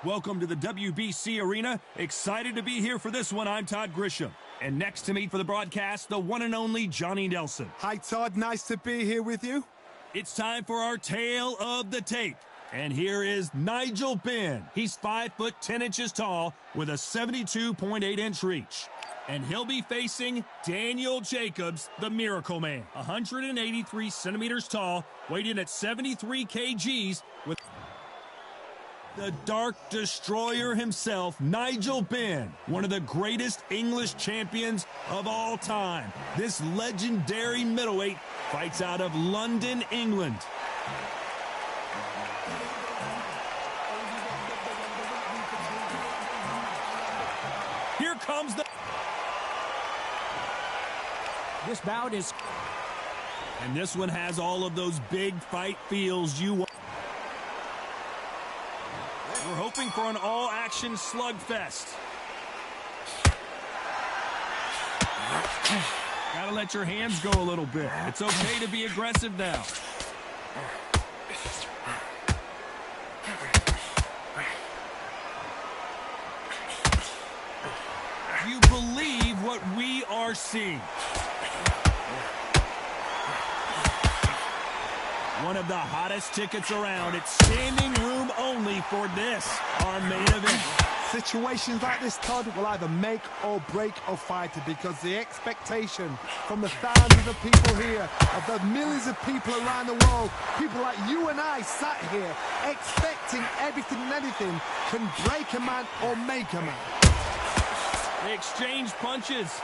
Welcome to the WBC Arena. Excited to be here for this one. I'm Todd Grisham. And next to me for the broadcast, the one and only Johnny Nelson. Hi, Todd. Nice to be here with you. It's time for our tale of the tape. And here is NigelBenn. He's 5'10" tall with a 72.8-inch reach. And he'll be facing Daniel Jacobs, the Miracle Man. 183 centimeters tall, weighed in at 73 kgs with the Dark Destroyer himself, NigelBenn, one of the greatest English champions of all time. This legendary middleweight fights out of London, England. Here comes the... This bout is... And this one has all of those big fight feels you want. We're hoping for an all-action slugfest. Gotta let your hands go a little bit. It's okay to be aggressive now. Do you believe what we are seeing? One of the hottest tickets around. It's standing room only for this, our main event. Situations like this, Todd, will either make or break a fighter because the expectation from the thousands of people here, of the millions of people around the world, people like you and I sat here expecting everything and anything, can break a man or make a man. They exchange punches.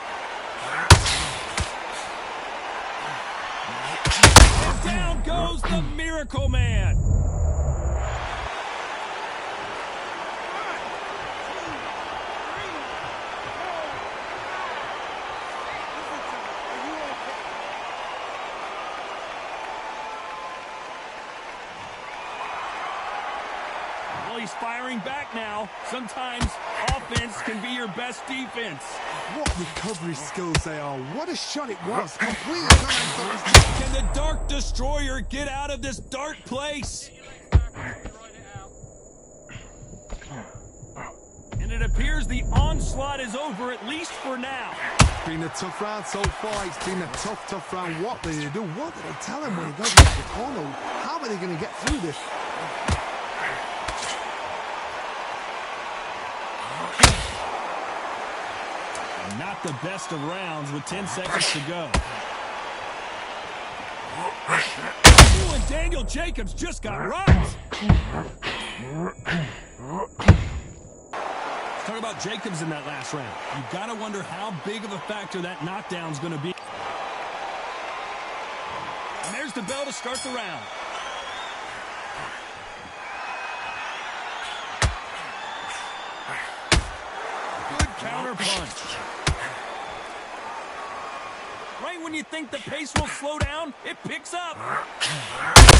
And down goes the Miracle Man. Well, he's firing back now. Sometimes offense can be your best defense. What recovery skills they are. What a shot it was. Completely. Can the Dark Destroyer get out of this dark place? And it appears the onslaught is over, at least for now. It's been a tough round so far. It's been a tough round. What did they do? What did they tell him when he goes into the corner? How are they going to get through this? Not the best of rounds with 10 seconds to go. Ooh, and Daniel Jacobs just got rocked. Let's talk about Jacobs in that last round. You've got to wonder how big of a factor that knockdown's going to be. And there's the bell to start the round. Good counter punch. Right when you think the pace will slow down, it picks up.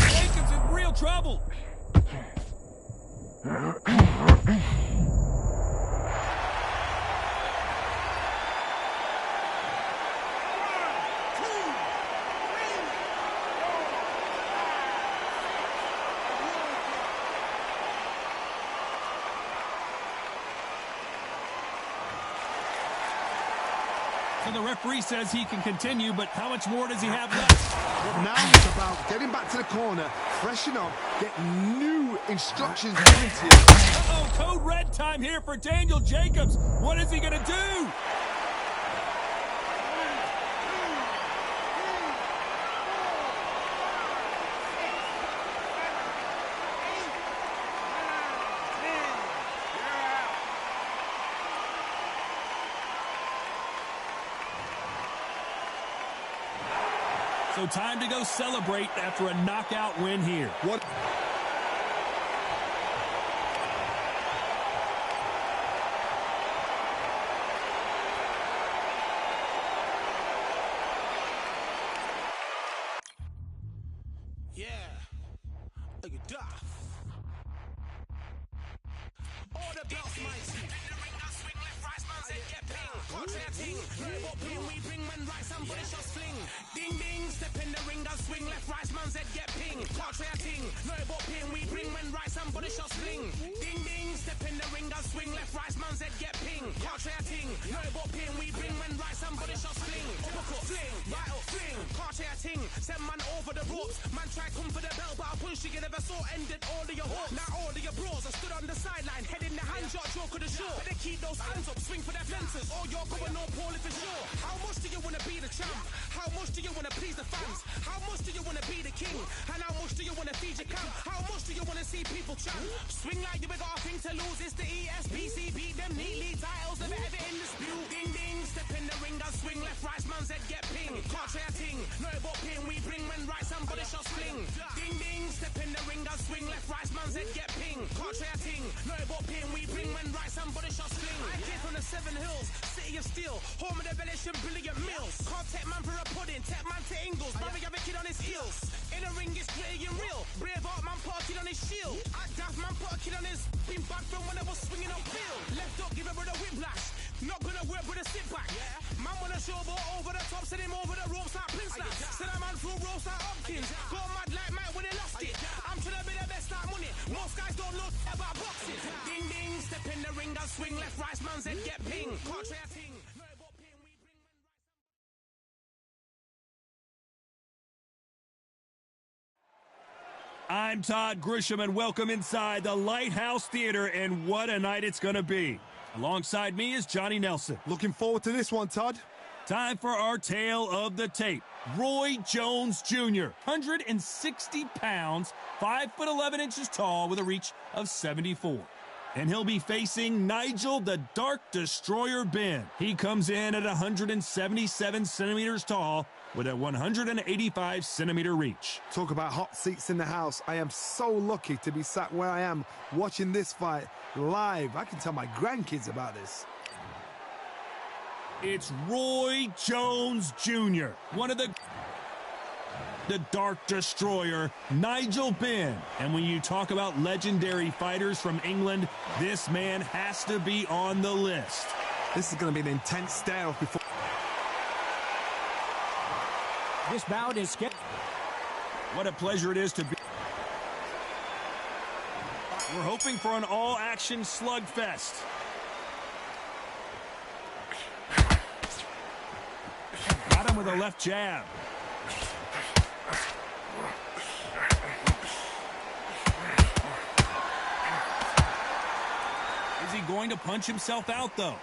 Jacobs in real trouble. So the referee says he can continue, but how much more does he have left? Well, now it's about getting back to the corner, freshen up, get new instructions given to you. Uh-oh, code red time here for Daniel Jacobs. What is he going to do? So time to go celebrate after a knockout win here. What? Yeah, look at Duff. All the belts, mighty. We bring man right, somebody shot sling. Ding ding, step in the ring, and swing left, right, man's head get ping. Contrary ting, no about ping. We bring man right, somebody shot sling. Ding ding, step in the ring and swing left, right, man's head get ping. Can't try a ting, no but ping. We bring when right, somebody shot sling. Typical fling, right up fling. Can't try a ting, send man over the ropes. Man try come for the bell, but I punch you never saw ended all of your hopes. Now all of your bros are stood on the sideline, head in the hand, shot joke of the show. Better keep those hands up, swing for their fences. Or you're going no poorly for sure. How much do you wanna be the champ? How much do you wanna please the fans? How much do you wanna be the king? And how much do you wanna feed your camp? How much do you wanna see people champ? Swing like you ain't got a thing to lose. It's the ESPC, beat them neatly. Titles never ever in dispute. Ding ding, step in the ring and swing left, right, man's head get ping. Can't try a ting, no but ping. We bring when right, somebody shot sling. Ding ding, step in the ring and swing left, right, man's head get ping. Can't try a ting, no but ping. We bring when right, somebody shot sling. I came from the 7 Hills, city of steel, home of the village and brilliant mills. Can't take man for a pudding, take man to Ingles. Barry have a kid on his heels. In the ring it's gritty and real. Braveheart man put a kid on his shield. At Daft man put a kid on his. Been back from when I was swinging on field. Left up, give it with a whiplash. Not gonna work with a sit back. Man wanna showboat over the top, send him over the ropes like Prince Lash. Send a man through ropes like Hopkins. Go mad like Mike when he lost it. I'm trying to be the best like money. Most guys don't know about boxing. Ding ding, step in the ring and swing left, right, man's head get ping. Can't try a ting. No but ping, we bring when right. I'm Todd Grisham, and welcome inside the Lighthouse Theater, and what a night it's going to be. Alongside me is Johnny Nelson. Looking forward to this one, Todd. Time for our tale of the tape. Roy Jones Jr., 160 pounds, 5'11" tall, with a reach of 74. And he'll be facing Nigel the Dark Destroyer Benn. He comes in at 177 centimeters tall with a 185 centimeter reach. Talk about hot seats in the house. I am so lucky to be sat where I am watching this fight live. I can tell my grandkids about this. It's Roy Jones Jr., one of the Dark Destroyer, Nigel Benn. And when you talk about legendary fighters from England, this man has to be on the list. This is going to be an intense stare-off before... This bout is scheduled. What a pleasure it is to be. We're hoping for an all-action slugfest. Got him with a left jab. Is he going to punch himself out, though?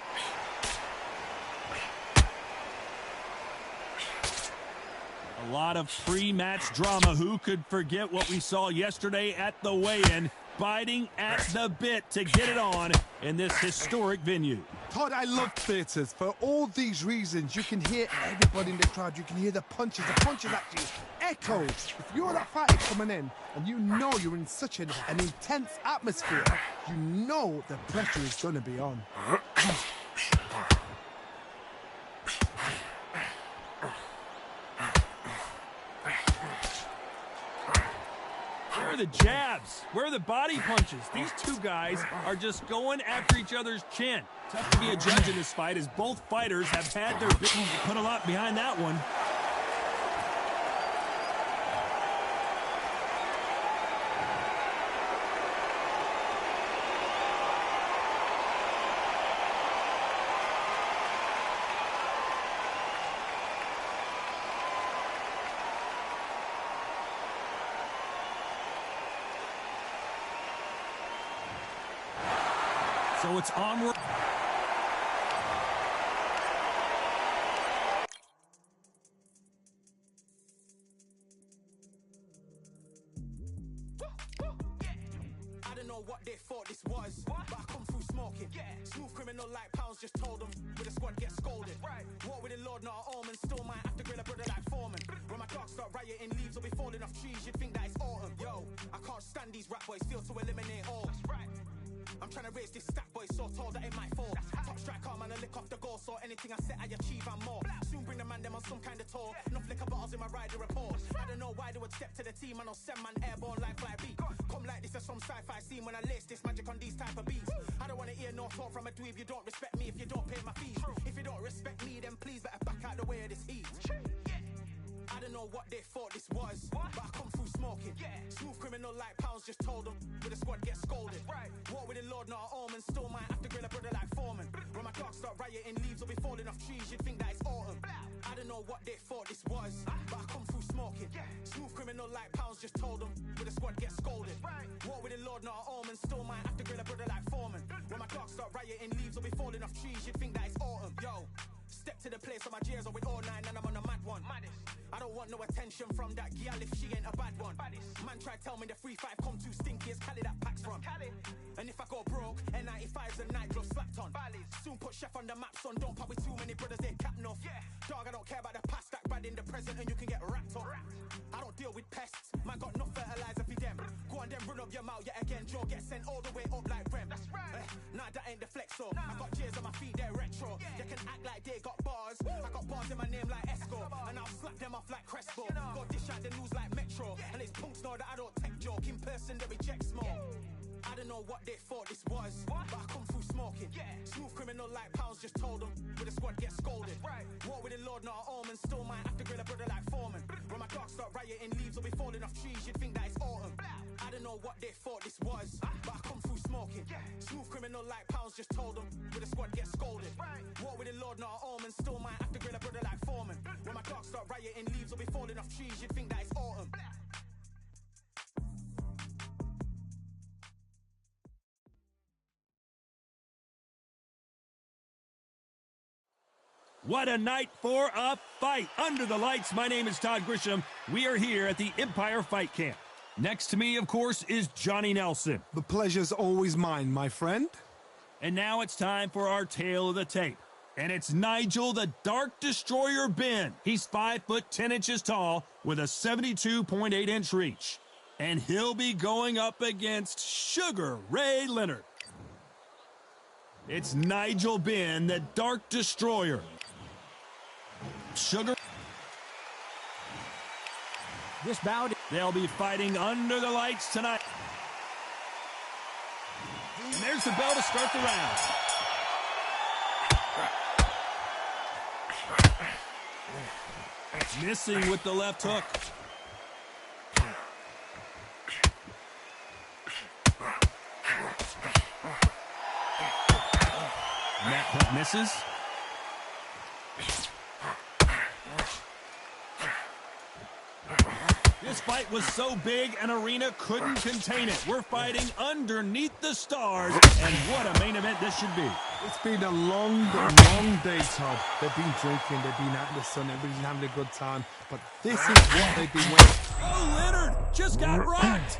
A lot of pre-match drama. Who could forget what we saw yesterday at the weigh-in? Biting at the bit to get it on in this historic venue. Todd, I love theatres. For all these reasons, you can hear everybody in the crowd. You can hear the punches. The punches actually echo. If you're that fighter coming in and you know you're in such an intense atmosphere, you know the pressure is going to be on. Where are the jabs? Where are the body punches? These two guys are just going after each other's chin. Tough to be a judge in this fight, as both fighters have had their bit. Put a lot behind that one. So it's onward. I don't know what they thought this was, but I come through smoking. Smooth criminal like pounds, just told them with a squad get scolded. Walk with the Lord, not an omen. Still might have to grill a brother like Foreman. When my dogs start rioting, leaves will be falling off trees. You'd think that it's autumn. Yo, I can't stand these rap boys, feel to eliminate all. I'm trying to raise this stat boy so tall that it might fall. Top striker, man, I lick off the goal, so anything I set, I achieve and more. Soon bring the man them on some kind of tour. Enough liquor bottles in my rider report. I don't know why they would step to the team, and I'll send man airborne like fly beat. Come like this as some sci-fi scene when I lace this magic on these type of beats. I don't want to hear no talk from a dweeb. You don't respect me if you don't pay my fees. If you don't respect me, then please better back out the way of this heat. I don't know what they thought this was, but I come through smoke. smoking. Smooth criminal like pounds, just told them. With the squad get scolded. War with the Lord, not an omen. Still might have to grill a brother like Foreman. When my dogs start rioting, leaves will be falling off trees. You'd think that it's autumn. I don't know what they thought this was, but I come through smoking. Smooth criminal like pounds, just told them. With the squad get scolded. War with the Lord, not an omen. Still might have to grill a brother like Foreman. When my dogs start rioting, leaves will be falling off trees. You'd think that it's autumn. Yo, step to the place on my J's on with all nine and I'm on a mad one. I don't want no attention from that gal if she ain't a bad one. Man try tell me the 3-5 come too stinky, it's Cali that packs from. And if I go broke, N95's a night glove slapped on. Soon put chef on the map, son, don't pop with too many brothers, they cap enough. Dog, I don't care about the past, that bad in the present and you can get wrapped up. I don't deal with pests, man got no fertilizer for them. Go on then run up your mouth yet again, Joe get sent all the way up like Rem. Nah, that ain't the flex up. I got J's on my feet, they're retro. They can act like they got bars. I got bars in my name like Esco, and I'll slap them off like Crespo. Go dish out the news like Metro, and it's punks know that I don't tech joke. In person, they reject smoke. I don't know what they thought this was, but I come through smoking. Smooth criminal like pounds, just told them. With the squad get scolded. War with the Lord, not an omen. Still might have to grill a brother like Foreman. When my dogs start rioting, leaves will be falling off trees. You'd think that it's autumn. I don't know what they thought this was, but I come through smoking. Smooth criminal like pounds, just told them. With the squad get scolded. War with the Lord, not an omen. Still might have to grill a brother like Foreman. When my dogs start rioting, leaves will be falling off trees. You'd think that it's autumn. What a night for a fight. Under the lights, my name is Todd Grisham. We are here at the Empire Fight Camp. Next to me, of course, is Johnny Nelson. The pleasure's always mine, my friend. And now it's time for our tale of the tape. And it's Nigel the Dark Destroyer Benn. He's 5'10" tall with a 72.8-inch reach. And he'll be going up against Sugar Ray Leonard. It's NigelBenn, the Dark Destroyer. Sugar. This bout. They'll be fighting under the lights tonight. And there's the bell to start the round. Missing with the left hook. And that hook misses. This fight was so big an arena couldn't contain it. We're fighting underneath the stars, and what a main event this should be. It's been a long day, Todd. They've been drinking, they've been out in the sun, everybody's having a good time, but this is what they've been waiting. Oh, Leonard just got rocked.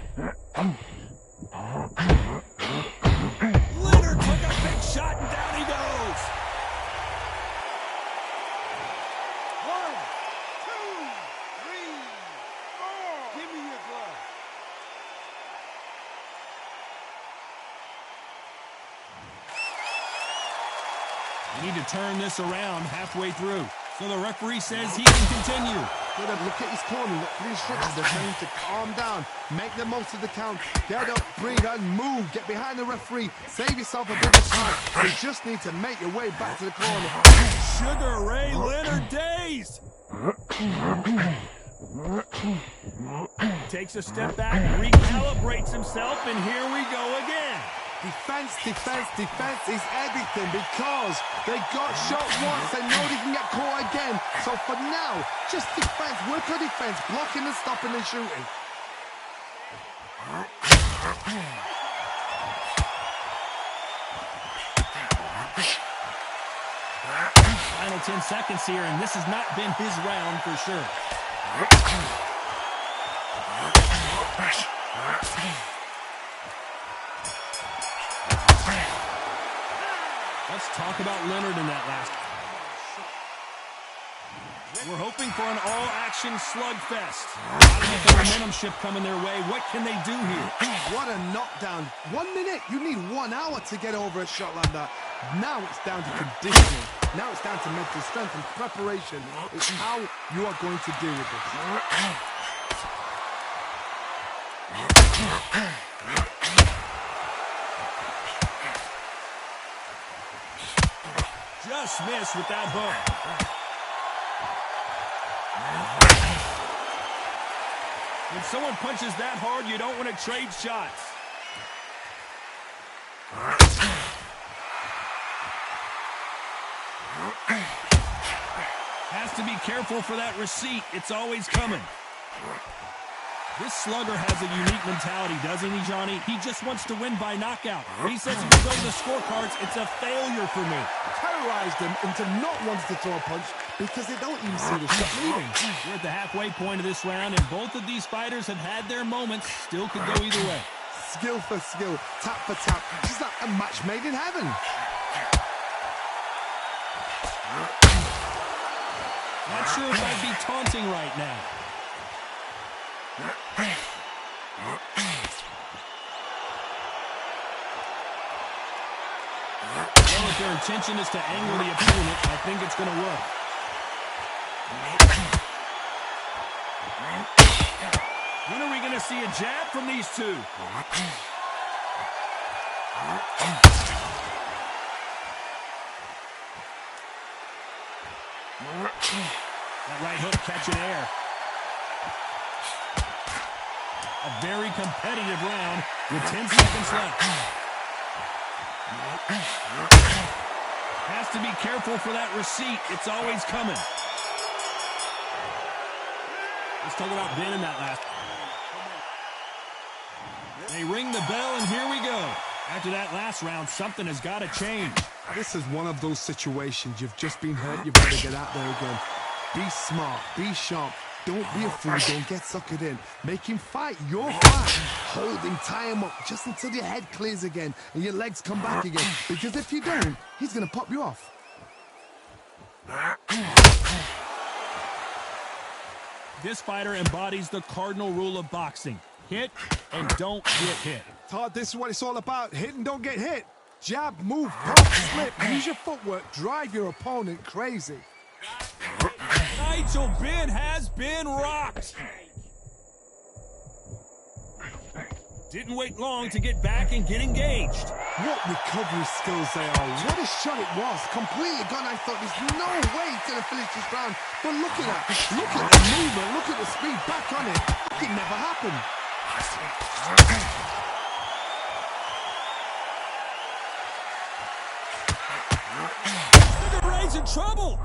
Leonard took a big shot, and down he goes. 1, 2, 3, 4. Give me your glove. We need to turn this around halfway through. So the referee says he can continue. Good, look at his corner, look at the instructions. They're telling him to calm down, make the most of the count, get up, breathe, and move. Get behind the referee, save yourself a bit of time. You just need to make your way back to the corner. Sugar Ray Leonard dazed. Takes a step back, recalibrates himself, and here we go again. Defense is everything because they got shot once. They know they can get caught again. So for now, just defense, work on defense, blocking and stopping and shooting. Final 10 seconds here, and this has not been his round for sure. Let's talk about Leonard in that last. We're hoping for an all-action slugfest. The momentum shift coming their way. What can they do here? What a knockdown. 1 minute. You need 1 hour to get over a shot like that. Now it's down to conditioning. Now it's down to mental strength and preparation. It's how you are going to deal with this. Just missed with that hook. When someone punches that hard, you don't want to trade shots. Has to be careful for that receipt. It's always coming. This slugger has a unique mentality, doesn't he, Johnny? He just wants to win by knockout. He says if he goes to the scorecards, it's a failure for me. Terrorized them into not wanting to throw a punch because they don't even see the shot leaving. We're at the halfway point of this round, and both of these fighters have had their moments. Still could go either way. Skill for skill, tap for tap. Just like a match made in heaven. Not sure if I'd be taunting right now. Well, if their intention is to anger the opponent, I think it's going to work. When are we going to see a jab from these two? That right hook catching air. A very competitive round with 10 seconds left. Has to be careful for that receipt. It's always coming. Let's talk about Ben in that last. They ring the bell, and here we go. After that last round, something has got to change. This is one of those situations. You've just been hurt. You've got to get out there again. Be smart. Be sharp. Don't be a fool. Don't get suckered in. Make him fight your fight. Hold him, tie him up just until your head clears again and your legs come back again. Because if you don't, he's going to pop you off. This fighter embodies the cardinal rule of boxing. Hit and don't get hit. Todd, this is what it's all about. Hit and don't get hit. Jab, move, pop, slip. Use your footwork. Drive your opponent crazy. NigelBenn has been rocked. Didn't wait long to get back and get engaged. What recovery skills they are. What a shot it was. Completely gone. I thought there's no way he's going to finish this round. But look at that. Look at the movement. Look at the speed. Back on it. It never happened. Look at Ray's in trouble.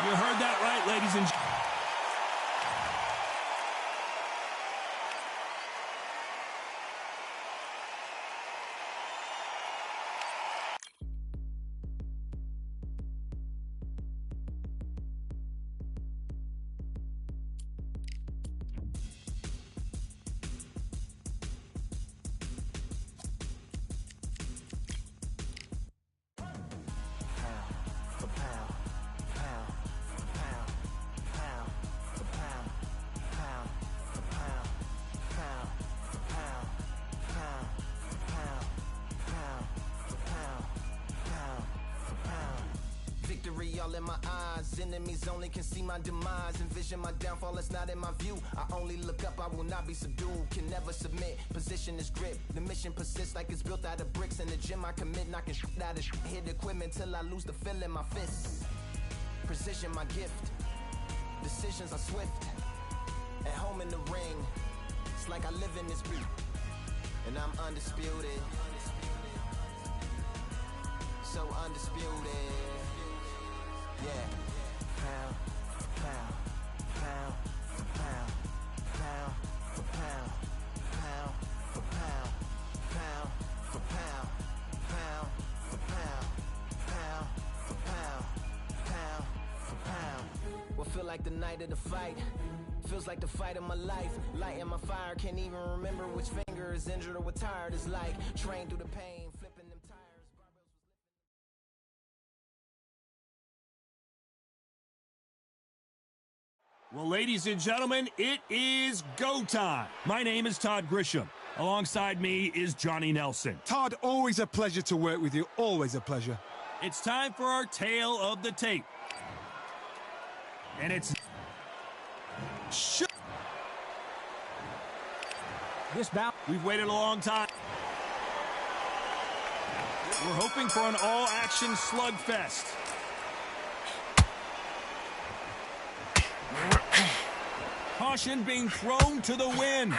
You heard that right, ladies and gentlemen. All in my eyes, enemies only can see my demise. Envision my downfall, it's not in my view. I only look up, I will not be subdued. Can never submit, position is grip. The mission persists like it's built out of bricks. In the gym I commit, knocking shit out of shit. Hit equipment till I lose the feel in my fists. Precision my gift, decisions are swift. At home in the ring, it's like I live in this beat. And I'm undisputed, so undisputed. Yeah. Pound for pound, pound for pound, pound for pound, pound for pound, pound for pound, pound for pound, pound for pound, pound for pound. What feel like the night of the fight? Feels like the fight of my life. Lighting my fire, can't even remember which finger is injured or what tired is like. Train through the pain, flipping them tires. Well, ladies and gentlemen, it is go time. My name is Todd Grisham. Alongside me is Johnny Nelson. Todd, always a pleasure to work with you. Always a pleasure. It's time for our tale of the tape. And it's... This bout. We've waited a long time. We're hoping for an all-action slugfest. Caution being thrown to the wind.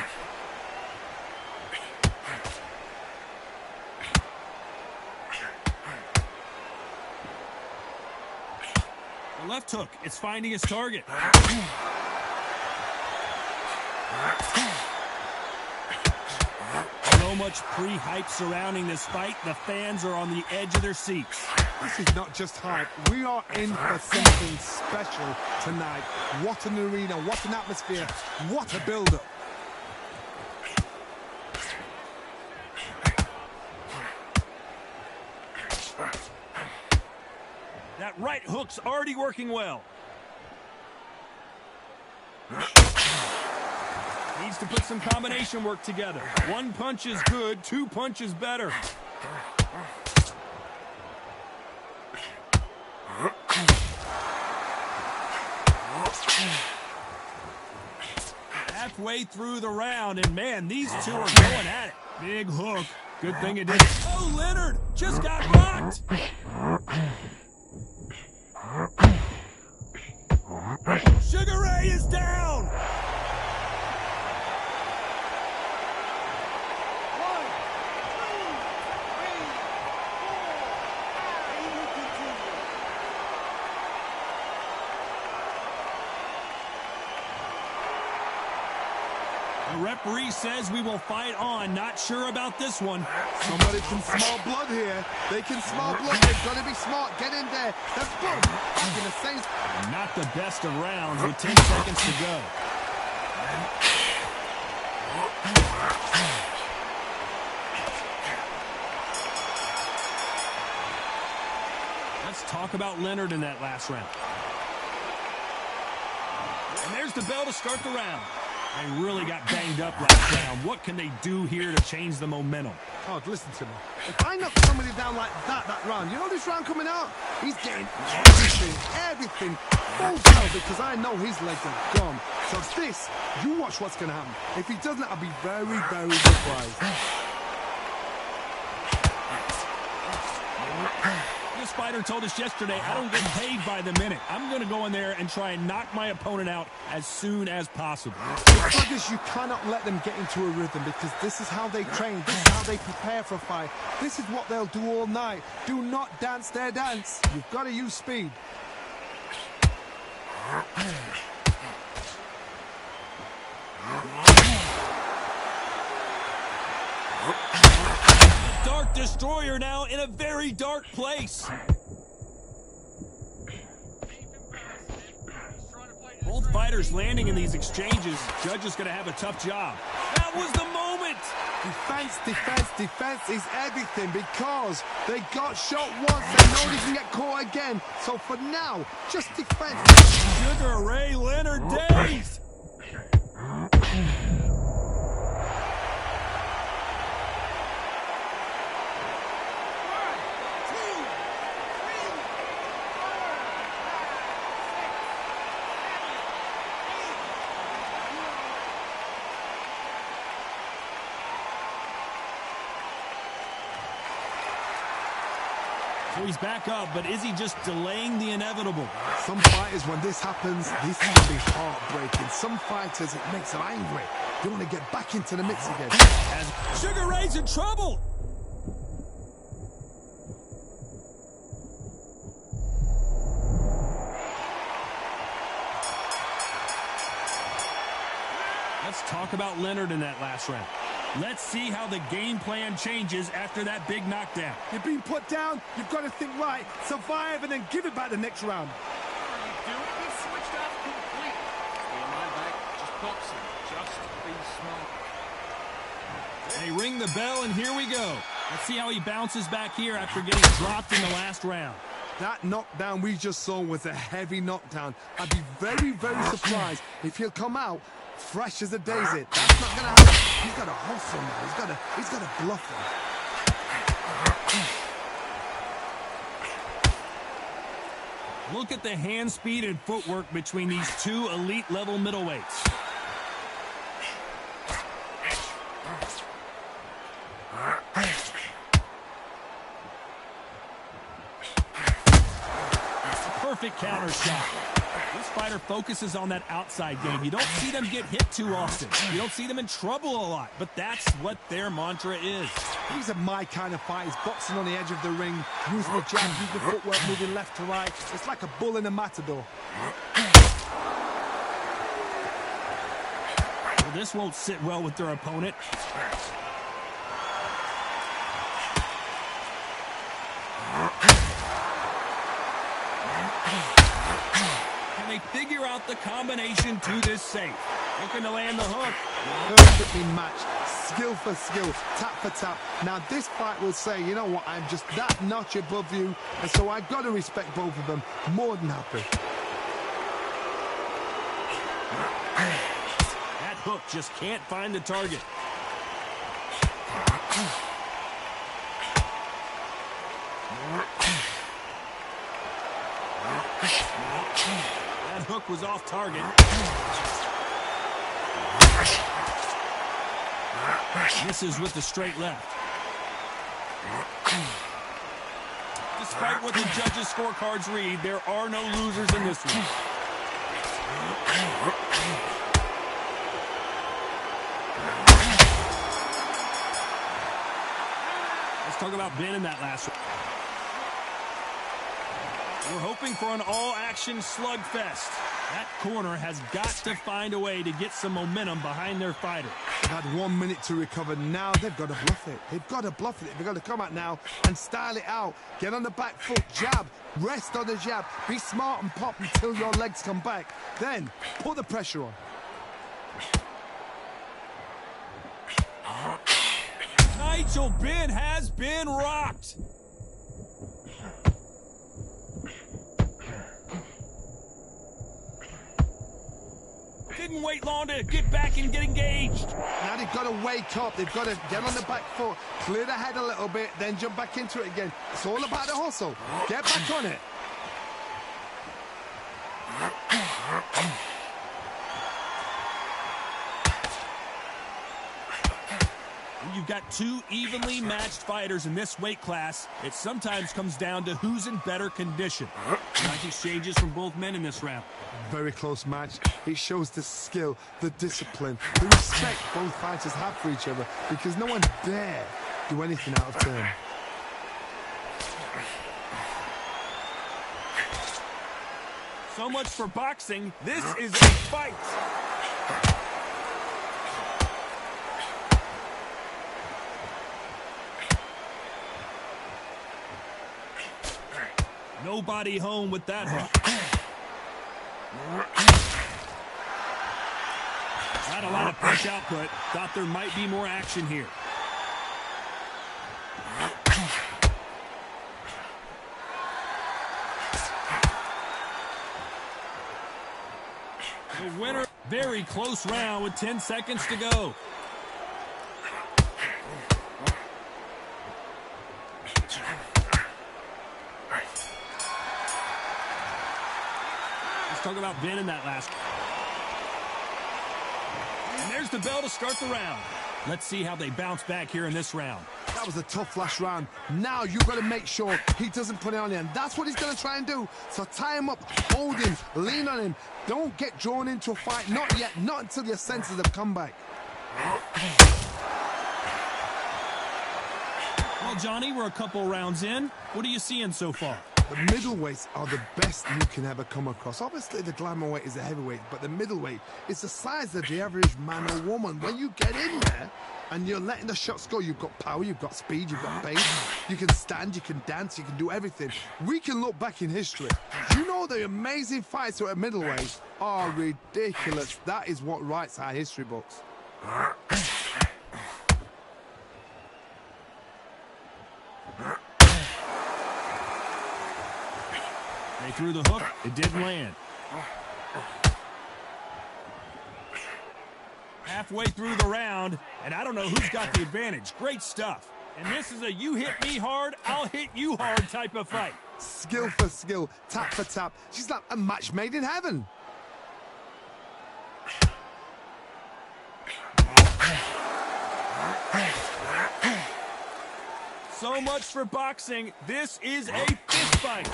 The left hook, it's finding its target. So much pre-hype surrounding this fight, the fans are on the edge of their seats. This is not just hype. We are in for something special tonight. What an arena, what an atmosphere, what a build-up. That right hook's already working well. Needs to put some combination work together. One punch is good, two punches better. Halfway through the round, and man, these two are going at it. Big hook. Good thing it didn't. Oh, Leonard just got rocked. Sugar Ray is down. The referee says we will fight on. Not sure about this one. Somebody can smell blood here. They can smell blood. They've got to be smart. Get in there. That's boom. Back in the same. Not the best of rounds with 10 seconds to go. Let's talk about Leonard in that last round. And there's the bell to start the round. They really got banged up last round. What can they do here to change the momentum? Todd, listen to me. If I knock somebody down like that round, you know this round coming out? He's getting everything full bell because I know his legs are gone. So this, you watch what's going to happen. If he doesn't, I'll be very, very surprised. This fighter told us yesterday, I don't get paid by the minute. I'm going to go in there and try and knock my opponent out as soon as possible. Because you cannot let them get into a rhythm because this is how they train. This is how they prepare for a fight. This is what they'll do all night. Do not dance their dance. You've got to use speed. Dark Destroyer now in a very dark place. Both fighters landing in these exchanges. Judge is going to have a tough job. That was the moment. Defense, defense, defense is everything because they got shot once. They know they can get caught again. So for now, just defense. Sugar Ray Leonard dazed. So he's back up, but is he just delaying the inevitable? Some fighters, when this happens, this can be heartbreaking. Some fighters, it makes them angry. They want to get back into the mix again. As Sugar Ray's in trouble. Let's talk about Leonard in that last round. Let's see how the game plan changes after that big knockdown. You've been put down, you've got to think right, survive, and then give it back the next round. He's switched off completely. Be my back, just boxing. Just be smart. They ring the bell, and here we go. Let's see how he bounces back here after getting dropped in the last round. That knockdown we just saw was a heavy knockdown. I'd be very, very surprised if he'll come out fresh as a daisy. That's not going to happen. He's got to hustle now. He's got to bluff him. Look at the hand speed and footwork between these two elite-level middleweights. Perfect counter shot. This fighter focuses on that outside game. You don't see them get hit too often. You don't see them in trouble a lot, but that's what their mantra is. These are my kind of fighters, boxing on the edge of the ring, using the jab, using the footwork, moving left to right. It's like a bull in a matador. Well, this won't sit well with their opponent. Can they figure out the combination to this safe? Looking to land the hook. Perfectly matched, skill for skill, tap for tap. Now this fight will say, you know what, I'm just that notch above you, and so I've got to respect both of them. More than happy. That hook just can't find the target. That hook was off target. Misses with the straight left. Despite what the judges' scorecards read, there are no losers in this one. Let's talk about Ben in that last one. We're hoping for an all-action slugfest. That corner has got to find a way to get some momentum behind their fighter. They've had 1 minute to recover. Now they've got to bluff it. They've got to bluff it. They've got to come out now and style it out. Get on the back foot, jab, rest on the jab. Be smart and pop until your legs come back. Then put the pressure on. NigelBenn has been rocked. Didn't wait long to get back and get engaged. Now they've got to wake up. They've got to get on the back foot, clear the head a little bit, then jump back into it again. It's all about the hustle. Get back on it. When you've got two evenly matched fighters in this weight class, it sometimes comes down to who's in better condition. Nice exchanges from both men in this round. Very close match. It shows the skill, the discipline, the respect both fighters have for each other, because no one dare do anything out of turn. So much for boxing. This is a fight. Nobody home with that hook. Not a lot of punch output. Thought there might be more action here. The winner, very close round with 10 seconds to go. Let's talk about Ben in that last one. And there's the bell to start the round. Let's see how they bounce back here in this round. That was a tough last round. Now you've got to make sure he doesn't put it on you, and that's what he's going to try and do. So tie him up, hold him, lean on him. Don't get drawn into a fight. Not yet. Not until your senses have come back. Well, Johnny, we're a couple rounds in. What are you seeing so far? The middleweights are the best you can ever come across. Obviously, the glamour weight is a heavyweight, but the middleweight is the size of the average man or woman. When you get in there and you're letting the shots go, you've got power, you've got speed, you've got pace, you can stand, you can dance, you can do everything. We can look back in history. You know the amazing fights at middleweight are ridiculous. That is what writes our history books. He threw the hook. It didn't land. Halfway through the round, and I don't know who's got the advantage. Great stuff. And this is a you hit me hard, I'll hit you hard type of fight. Skill for skill, tap for tap. She's like a match made in heaven. So much for boxing. This is a fist fight.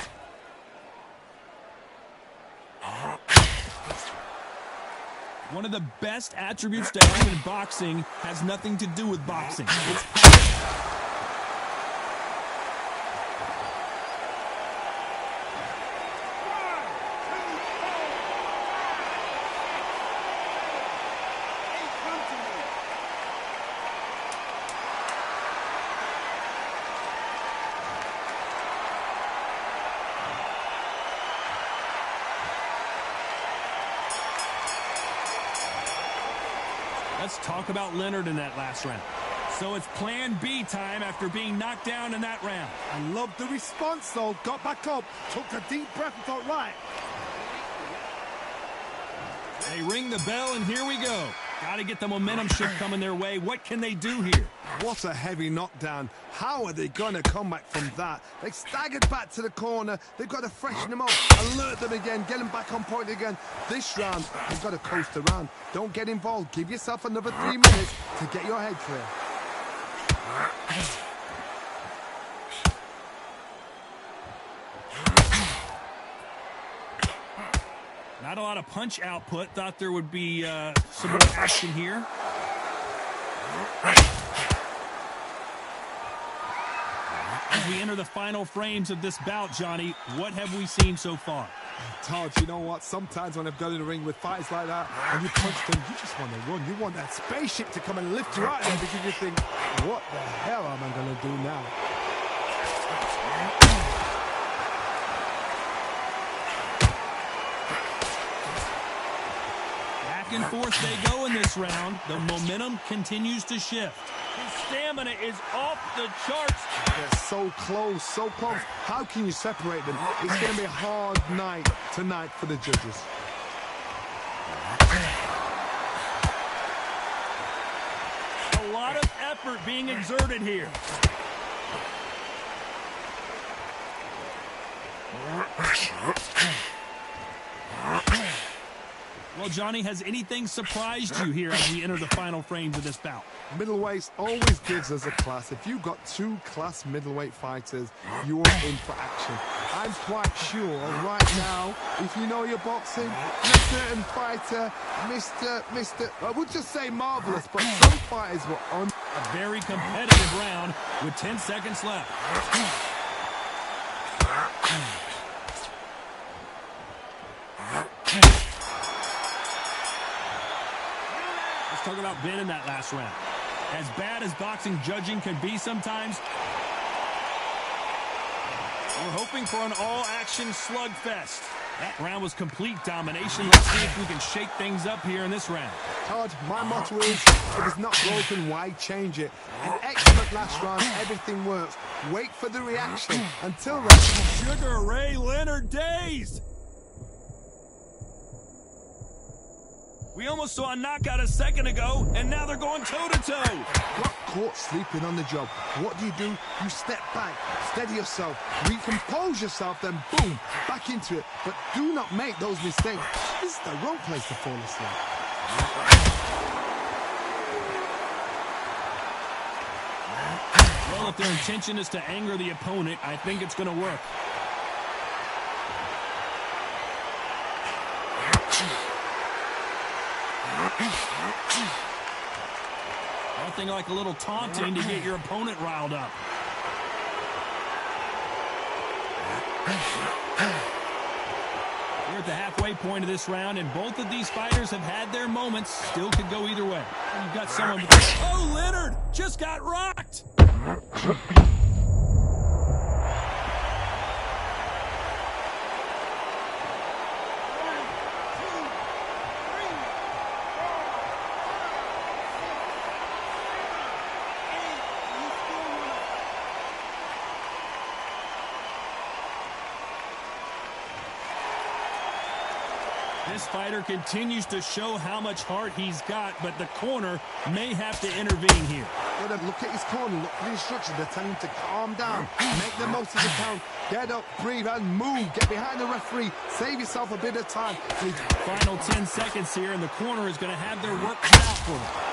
One of the best attributes to have in boxing has nothing to do with boxing. It's Let's talk about Leonard in that last round. So it's plan B time after being knocked down in that round. I love the response, though. Got back up, took a deep breath and thought, right. They ring the bell, and here we go. Got to get the momentum shift coming their way. What can they do here? What a heavy knockdown. How are they going to come back from that? They staggered back to the corner. They've got to freshen them up, alert them again, get them back on point again. This round, you've got to coast around. Don't get involved. Give yourself another 3 minutes to get your head clear. Not a lot of punch output. Thought there would be some more action here. As we enter the final frames of this bout, Johnny, what have we seen so far? Todd, you know what? Sometimes when I've got in the ring with fighters like that, and you punch them, you just want to run. You want that spaceship to come and lift you out there because you think, what the hell am I going to do now? Back and forth they go in this round. The momentum continues to shift. His stamina is off the charts. They're so close, so close. How can you separate them? It's going to be a hard night tonight for the judges. A lot of effort being exerted here. Well, Johnny, has anything surprised you here as we enter the final frames of this bout? Middleweights always gives us a class. If you've got two class middleweight fighters, you're in for action. I'm quite sure right now, if you know your boxing, a certain fighter, Mr. I would just say marvelous, but some fighters were on. A very competitive round with 10 seconds left. Let's talk about Ben in that last round. As bad as boxing judging can be sometimes, we're hoping for an all-action slugfest. That round was complete domination. Let's see if we can shake things up here in this round. Todd, my motto is, if it's not broken, why change it? An excellent last round, everything works. Wait for the reaction. Until then, Sugar Ray Leonard days! We almost saw a knockout a second ago, and now they're going toe-to-toe. got caught sleeping on the job. What do? You step back, steady yourself, recompose yourself, then boom, back into it. But do not make those mistakes. This is the wrong place to fall asleep. Well, if their intention is to anger the opponent, I think it's going to work. Nothing like a little taunting to get your opponent riled up. We're at the halfway point of this round, and both of these fighters have had their moments. Still could go either way. You've got someone with... Oh, Leonard just got rocked! This fighter continues to show how much heart he's got, but the corner may have to intervene here. Look at his corner, look for the instructions. They're telling him to calm down, make the most of the count, get up, breathe, and move. Get behind the referee, save yourself a bit of time. Final 10 seconds here, and the corner is going to have their work cut out for them.